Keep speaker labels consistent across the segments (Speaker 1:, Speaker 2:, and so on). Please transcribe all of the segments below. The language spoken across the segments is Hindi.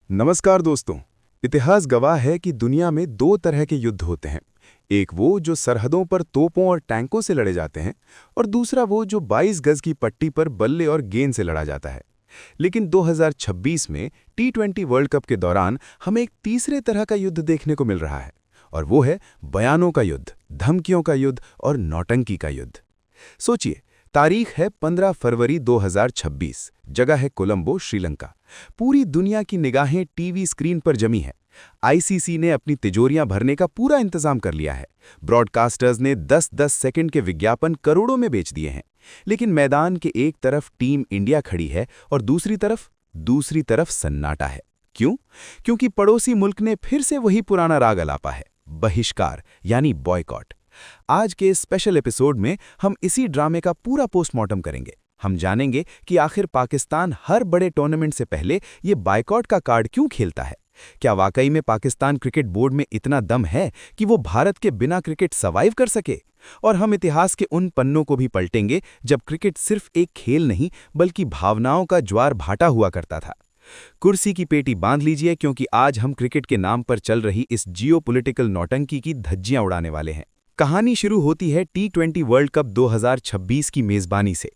Speaker 1: नमस्कार दोस्तों। इतिहास गवाह है कि दुनिया में दो तरह के युद्ध होते हैं। एक वो जो सरहदों पर तोपों और टैंकों से लड़े जाते हैं, और दूसरा वो जो 22 गज की पट्टी पर बल्ले और गेंद से लड़ा जाता है। लेकिन 2026 में T20 वर्ल्ड कप के दौरान हमें एक तीसरे तरह का युद्ध देखने को मिल रहा है, और वो है बयानों का युद्ध, धमकियों का युद्ध और नौटंकी का युद्ध। सोचिए, तारीख है 15 फरवरी 2026, जगह है कोलंबो, श्रीलंका। पूरी दुनिया की निगाहें टीवी स्क्रीन पर जमी है। आईसीसी ने अपनी तिजोरियां भरने का पूरा इंतजाम कर लिया है। ब्रॉडकास्टर्स ने 10-10 सेकंड के विज्ञापन करोड़ों में बेच दिए हैं। लेकिन मैदान के एक तरफ टीम इंडिया खड़ी है और दूसरी तरफ सन्नाटा है। क्यों? क्योंकि पड़ोसी मुल्क ने फिर से वही पुराना राग अलापा है, बहिष्कार यानी बॉयकॉट। आज के इस स्पेशल एपिसोड में हम इसी ड्रामे का पूरा पोस्टमार्टम करेंगे। हम जानेंगे कि आखिर पाकिस्तान हर बड़े टूर्नामेंट से पहले ये बायकॉट का कार्ड क्यों खेलता है। क्या वाकई में पाकिस्तान क्रिकेट बोर्ड में इतना दम है कि वो भारत के बिना क्रिकेट सर्वाइव कर सके? और हम इतिहास के उन पन्नों को भी पलटेंगे जब क्रिकेट सिर्फ एक खेल नहीं बल्कि भावनाओं का ज्वार भाटा हुआ करता था। कुर्सी की पेटी बांध लीजिए, क्योंकि आज हम क्रिकेट के नाम पर चल रही इस जियोपॉलिटिकल नौटंकी की धज्जियां उड़ाने वाले हैं। कहानी शुरू होती है T20 वर्ल्ड कप 2026 की मेज़बानी से।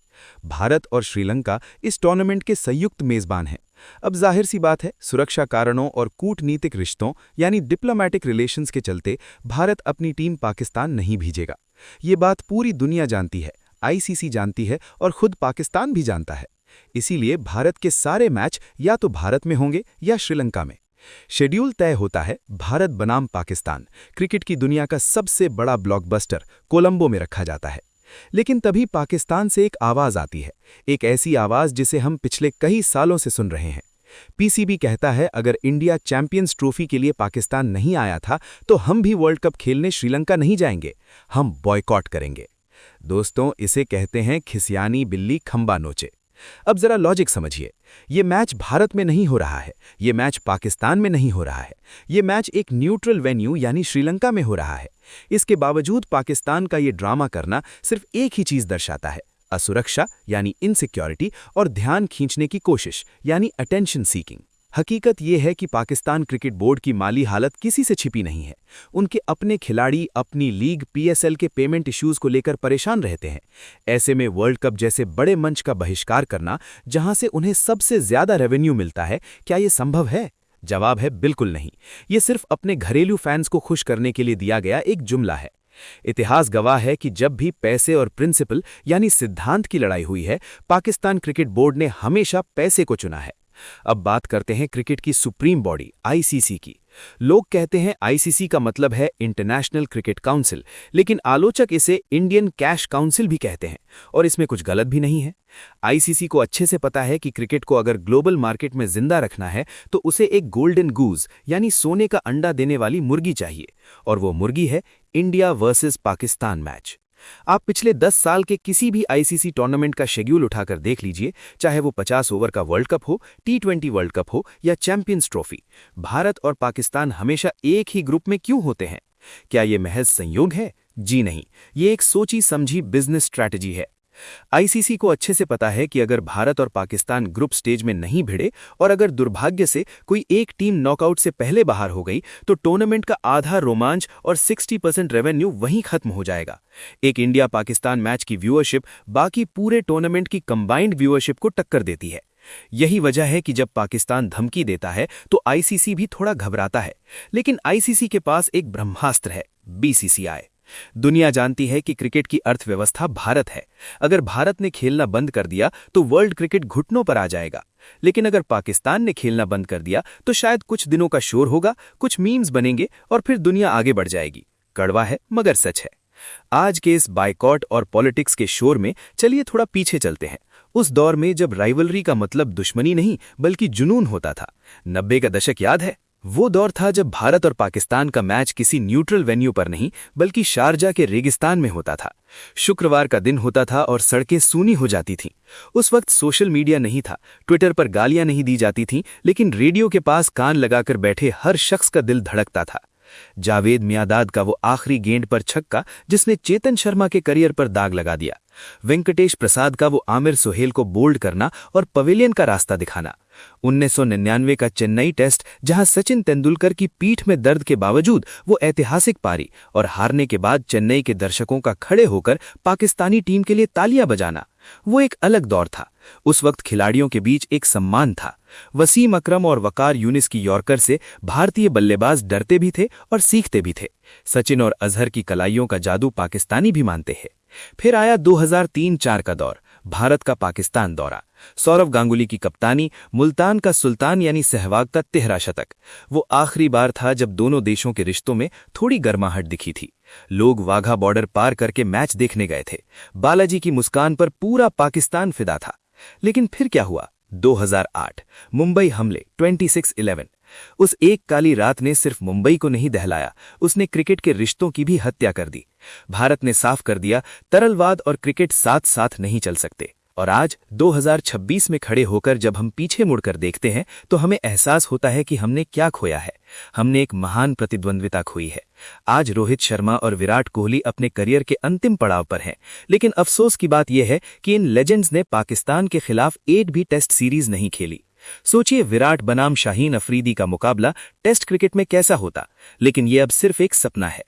Speaker 1: भारत और श्रीलंका इस टूर्नामेंट के संयुक्त मेज़बान हैं। अब जाहिर सी बात है, सुरक्षा कारणों और कूटनीतिक रिश्तों यानी डिप्लोमैटिक रिलेशंस के चलते भारत अपनी टीम पाकिस्तान नहीं भेजेगा। ये बात पूरी दुनिया जानती है, आईसीसी जानती है और खुद पाकिस्तान भी जानता है। इसीलिए भारत के सारे मैच या तो भारत में होंगे या श्रीलंका में। शेड्यूल तय होता है। भारत बनाम पाकिस्तान क्रिकेट की दुनिया का सबसे बड़ा ब्लॉकबस्टर कोलंबो में रखा जाता है। लेकिन तभी पाकिस्तान से एक आवाज आती है, एक ऐसी आवाज जिसे हम पिछले कई सालों से सुन रहे हैं। पीसीबी कहता है, अगर इंडिया चैंपियंस ट्रॉफी के लिए पाकिस्तान नहीं आया था तो हम भी वर्ल्ड कप खेलने श्रीलंका नहीं जाएंगे, हम बॉयकॉट करेंगे। दोस्तों, इसे कहते हैं खिसियानी बिल्ली खंबा नोचे। अब जरा लॉजिक समझिए। ये मैच भारत में नहीं हो रहा है, ये मैच पाकिस्तान में नहीं हो रहा है, ये मैच एक न्यूट्रल वेन्यू यानी श्रीलंका में हो रहा है। इसके बावजूद पाकिस्तान का ये ड्रामा करना सिर्फ एक ही चीज दर्शाता है, असुरक्षा यानी इनसिक्योरिटी और ध्यान खींचने की कोशिश यानी अटेंशन सीकिंग। हकीकत ये है कि पाकिस्तान क्रिकेट बोर्ड की माली हालत किसी से छिपी नहीं है। उनके अपने खिलाड़ी अपनी लीग पीएसएल के पेमेंट इश्यूज को लेकर परेशान रहते हैं। ऐसे में वर्ल्ड कप जैसे बड़े मंच का बहिष्कार करना, जहां से उन्हें सबसे ज्यादा रेवेन्यू मिलता है, क्या ये संभव है? जवाब है बिल्कुल नहीं। ये सिर्फ अपने घरेलू फैंस को खुश करने के लिए दिया गया एक जुमला है। इतिहास गवाह है कि जब भी पैसे और प्रिंसिपल यानी सिद्धांत की लड़ाई हुई है, पाकिस्तान क्रिकेट बोर्ड ने हमेशा पैसे को चुना है। अब बात करते हैं क्रिकेट की सुप्रीम बॉडी आईसीसी की। लोग कहते हैं आईसीसी का मतलब है इंटरनेशनल क्रिकेट काउंसिल, लेकिन आलोचक इसे इंडियन कैश काउंसिल भी कहते हैं, और इसमें कुछ गलत भी नहीं है। आईसीसी को अच्छे से पता है कि क्रिकेट को अगर ग्लोबल मार्केट में जिंदा रखना है तो उसे एक गोल्डन गूज यानी सोने का अंडा देने वाली मुर्गी चाहिए, और वो मुर्गी है इंडिया वर्सेस पाकिस्तान मैच। आप पिछले 10 साल के किसी भी आईसीसी टूर्नामेंट का शेड्यूल उठाकर देख लीजिए, चाहे वो 50 ओवर का वर्ल्ड कप हो, T20 वर्ल्ड कप हो या चैंपियंस ट्रॉफी, भारत और पाकिस्तान हमेशा एक ही ग्रुप में क्यों होते हैं? क्या ये महज संयोग है? जी नहीं, ये एक सोची समझी बिजनेस स्ट्रैटेजी है। आईसीसी को अच्छे से पता है कि अगर भारत और पाकिस्तान ग्रुप स्टेज में नहीं भिड़े और अगर दुर्भाग्य से कोई एक टीम नॉकआउट से पहले बाहर हो गई तो टूर्नामेंट का आधा रोमांच और 60% रेवेन्यू वहीं खत्म हो जाएगा। एक इंडिया पाकिस्तान मैच की व्यूअरशिप बाकी पूरे टूर्नामेंट की कंबाइंड व्यूअरशिप को टक्कर देती है। यही वजह है कि जब पाकिस्तान धमकी देता है तो आईसीसी भी थोड़ा घबराता है। लेकिन आईसीसी के पास एक ब्रह्मास्त्र है, बीसीसीआई। दुनिया जानती है कि क्रिकेट की अर्थव्यवस्था भारत है। अगर भारत ने खेलना बंद कर दिया तो वर्ल्ड क्रिकेट घुटनों पर आ जाएगा। लेकिन अगर पाकिस्तान ने खेलना बंद कर दिया तो शायद कुछ दिनों का शोर होगा, कुछ मीम्स बनेंगे और फिर दुनिया आगे बढ़ जाएगी। कड़वा है मगर सच है। आज के इस बायकॉट और पॉलिटिक्स के शोर में चलिए थोड़ा पीछे चलते हैं, उस दौर में जब राइवलरी का मतलब दुश्मनी नहीं बल्कि जुनून होता था। 90 का दशक याद है? वो दौर था जब भारत और पाकिस्तान का मैच किसी न्यूट्रल वेन्यू पर नहीं बल्कि शारजा के रेगिस्तान में होता था। शुक्रवार का दिन होता था और सड़कें सूनी हो जाती थीं। उस वक्त सोशल मीडिया नहीं था, ट्विटर पर गालियां नहीं दी जाती थीं, लेकिन रेडियो के पास कान लगाकर बैठे हर शख्स का दिल धड़कता था। जावेद मियांदाद का वो आखिरी गेंद पर छक्का जिसने चेतन शर्मा के करियर पर दाग लगा दिया, वेंकटेश प्रसाद का वो आमिर सुहेल को बोल्ड करना और पवेलियन का रास्ता दिखाना,
Speaker 2: 1999 का चेन्नई टेस्ट, जहां सचिन तेंदुलकर की पीठ में दर्द के बावजूद वो ऐतिहासिक पारी और हारने के बाद चेन्नई के दर्शकों का खड़े होकर पाकिस्तानी टीम के लिए तालियां बजाना, वो एक अलग दौर था। उस वक्त खिलाड़ियों के बीच एक सम्मान था। वसीम अकरम और वकार यूनिस की यॉर्कर से भारतीय बल्लेबाज डरते भी थे और सीखते भी थे। सचिन और अजहर की कलाइयों का जादू पाकिस्तानी भी मानते हैं। फिर आया 2003-04 का दौर, भारत का पाकिस्तान दौरा। सौरव गांगुली की कप्तानी, मुल्तान का सुल्तान यानी सहवाग का 13 शतक। वो आखिरी बार था जब दोनों देशों के रिश्तों में थोड़ी गर्माहट दिखी थी। लोग वाघा बॉर्डर पार करके मैच देखने गए थे। बालाजी की मुस्कान पर पूरा पाकिस्तान फिदा था। लेकिन फिर क्या हुआ? 2008 मुंबई हमले, 26/11। उस एक काली रात ने सिर्फ मुंबई को नहीं दहलाया, उसने क्रिकेट के रिश्तों की भी हत्या कर दी। भारत ने साफ कर दिया, तरलवाद और क्रिकेट साथ साथ नहीं चल सकते। और आज 2026 में खड़े होकर जब हम पीछे मुड़कर देखते हैं तो हमें एहसास होता है कि हमने क्या खोया है। हमने एक महान प्रतिद्वंद्विता खोई है। आज रोहित शर्मा और विराट कोहली अपने करियर के अंतिम पड़ाव पर हैं, लेकिन अफसोस की बात यह है कि इन लेजेंड्स ने पाकिस्तान के खिलाफ एक भी टेस्ट सीरीज नहीं खेली। सोचिए, विराट बनाम शाहीन अफरीदी का मुकाबला टेस्ट क्रिकेट में कैसा होता, लेकिन यह अब सिर्फ एक सपना है।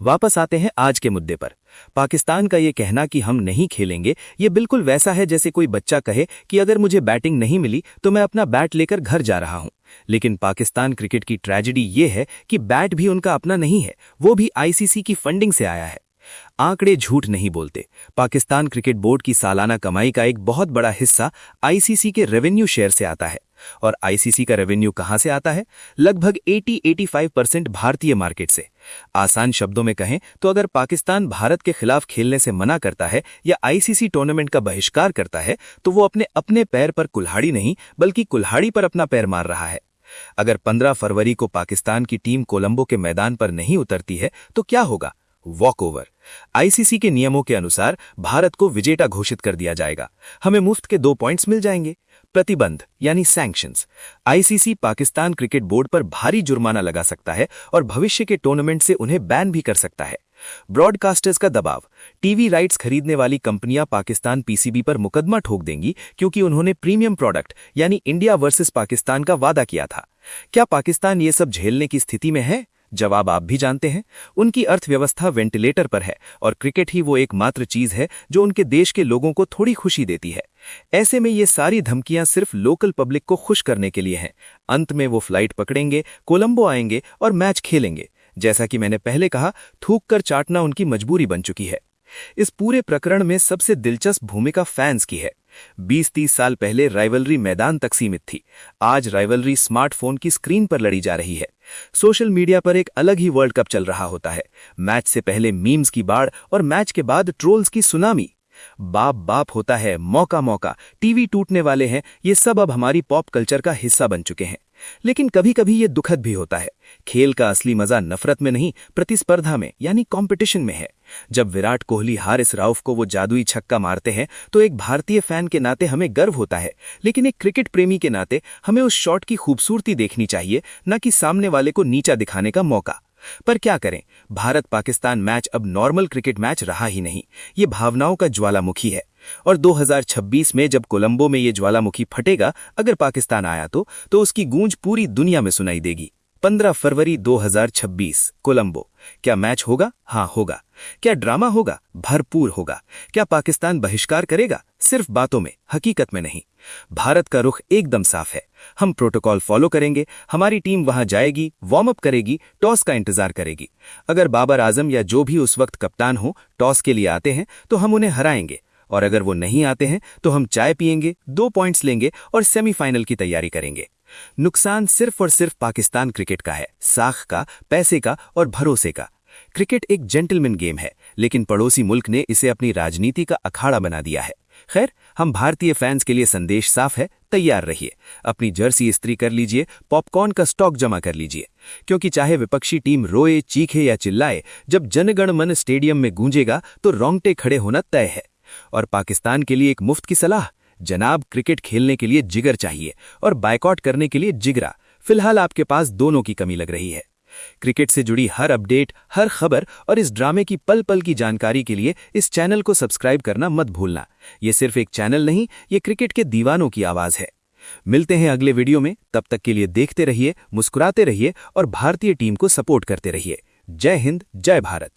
Speaker 2: वापस आते हैं आज के मुद्दे पर। पाकिस्तान का ये कहना कि हम नहीं खेलेंगे, ये बिल्कुल वैसा है जैसे कोई बच्चा कहे कि अगर मुझे बैटिंग नहीं मिली तो मैं अपना बैट लेकर घर जा रहा हूं। लेकिन पाकिस्तान क्रिकेट की ट्रेजेडी ये है कि बैट भी उनका अपना नहीं है, वो भी आईसीसी की फंडिंग से आया है। आंकड़े झूठ नहीं बोलते। पाकिस्तान क्रिकेट बोर्ड की सालाना कमाई का एक बहुत बड़ा हिस्सा आईसीसी के रेवेन्यू शेयर से आता है। और आईसीसी का रेवेन्यू कहां से आता है? लगभग 80-85% भारतीय मार्केट से। आसान शब्दों में कहें तो अगर पाकिस्तान भारत के खिलाफ खेलने से मना करता है या आईसीसी टूर्नामेंट का बहिष्कार करता है तो वो अपने पैर पर कुल्हाड़ी नहीं बल्कि कुल्हाड़ी पर अपना पैर मार रहा है। अगर 15 फरवरी को पाकिस्तान की टीम कोलंबो के मैदान पर नहीं उतरती है तो क्या होगा? Walk over. आईसीसी के नियमों के अनुसार भारत को विजेता घोषित कर दिया जाएगा। हमें मुफ्त के 2 पॉइंट्स मिल जाएंगे। प्रतिबंध यानी sanctions. ICC Pakistan cricket board पर भारी जुर्माना लगा सकता है और भविष्य के टूर्नामेंट से उन्हें बैन भी कर सकता है। ब्रॉडकास्टर्स का दबाव। टीवी राइट्स खरीदने वाली कंपनियां पाकिस्तान पीसीबी पर मुकदमा ठोक देंगी क्योंकि उन्होंने प्रीमियम प्रोडक्ट यानी इंडिया वर्सेस पाकिस्तान का वादा किया था। क्या पाकिस्तान ये सब झेलने की स्थिति में है? जवाब आप भी जानते हैं। उनकी अर्थव्यवस्था वेंटिलेटर पर है और क्रिकेट ही वो एकमात्र चीज है जो उनके देश के लोगों को थोड़ी खुशी देती है। ऐसे में ये सारी धमकियां सिर्फ लोकल पब्लिक को खुश करने के लिए हैं। अंत में वो फ्लाइट पकड़ेंगे, कोलंबो आएंगे और मैच खेलेंगे। जैसा कि मैंने पहले कहा, थूक कर चाटना उनकी मजबूरी बन चुकी है। इस पूरे प्रकरण में सबसे दिलचस्प भूमिका फैंस की है। 20-30 साल पहले राइवलरी मैदान तक सीमित थी। आज राइवलरी स्मार्टफोन की स्क्रीन पर लड़ी जा रही है। सोशल मीडिया पर एक अलग ही वर्ल्ड कप चल रहा होता है। मैच से पहले मीम्स की बाढ़ और मैच के बाद ट्रोल्स की सुनामी। बाप बाप होता है, मौका मौका, टीवी टूटने वाले हैं, ये सब अब हमारी पॉप कल्चर का हिस्सा बन चुके हैं। लेकिन कभी कभी ये दुखद भी होता है। खेल का असली मजा नफरत में नहीं, प्रतिस्पर्धा में यानी कंपटीशन में है। जब विराट कोहली हारिस राउफ को वो जादुई छक्का मारते हैं तो एक भारतीय फैन के नाते हमें गर्व होता है, लेकिन एक क्रिकेट प्रेमी के नाते हमें उस शॉट की खूबसूरती देखनी चाहिए, न कि सामने वाले को नीचा दिखाने का मौका। पर क्या करें, भारत पाकिस्तान मैच अब नॉर्मल क्रिकेट मैच रहा ही नहीं, ये भावनाओं का ज्वालामुखी है। और 2026 में जब कोलंबो में ये ज्वालामुखी फटेगा, अगर पाकिस्तान आया तो उसकी गूंज पूरी दुनिया में सुनाई देगी। 15 फरवरी 2026 कोलंबो। क्या मैच होगा? हाँ होगा। क्या ड्रामा होगा? भरपूर होगा। क्या पाकिस्तान बहिष्कार करेगा? सिर्फ बातों में, हकीकत में नहीं। भारत का रुख एकदम साफ है। हम प्रोटोकॉल फॉलो करेंगे। हमारी टीम वहां जाएगी, वार्म अप करेगी, टॉस का इंतजार करेगी। अगर बाबर आजम या जो भी उस वक्त कप्तान हो टॉस के लिए आते हैं तो हम उन्हें हराएंगे, और अगर वो नहीं आते हैं तो हम चाय पिएंगे, 2 पॉइंट्स लेंगे और सेमीफाइनल की तैयारी करेंगे। नुकसान सिर्फ और सिर्फ पाकिस्तान क्रिकेट का है, साख का, पैसे का और भरोसे का। क्रिकेट एक जेंटलमैन गेम है, लेकिन पड़ोसी मुल्क ने इसे अपनी राजनीति का अखाड़ा बना दिया है। खैर, हम भारतीय फैंस के लिए संदेश साफ है, तैयार रहिए। अपनी जर्सी इस्त्री कर लीजिए, पॉपकॉर्न का स्टॉक जमा कर लीजिए, क्योंकि चाहे विपक्षी टीम रोए, चीखे या चिल्लाए, जब जनगण मन स्टेडियम में गूंजेगा तो रोंगटे खड़े होना तय है। और पाकिस्तान के लिए एक मुफ्त की सलाह, जनाब, क्रिकेट खेलने के लिए जिगर चाहिए और बायकॉट करने के लिए जिगरा। फिलहाल आपके पास दोनों की कमी लग रही है। क्रिकेट से जुड़ी हर अपडेट, हर खबर और इस ड्रामे की पल पल की जानकारी के लिए इस चैनल को सब्सक्राइब करना मत भूलना। ये सिर्फ एक चैनल नहीं, ये क्रिकेट के दीवानों की आवाज है। मिलते हैं अगले वीडियो में, तब तक के लिए देखते रहिए, मुस्कुराते रहिए और भारतीय टीम को सपोर्ट करते रहिए। जय हिंद, जय भारत।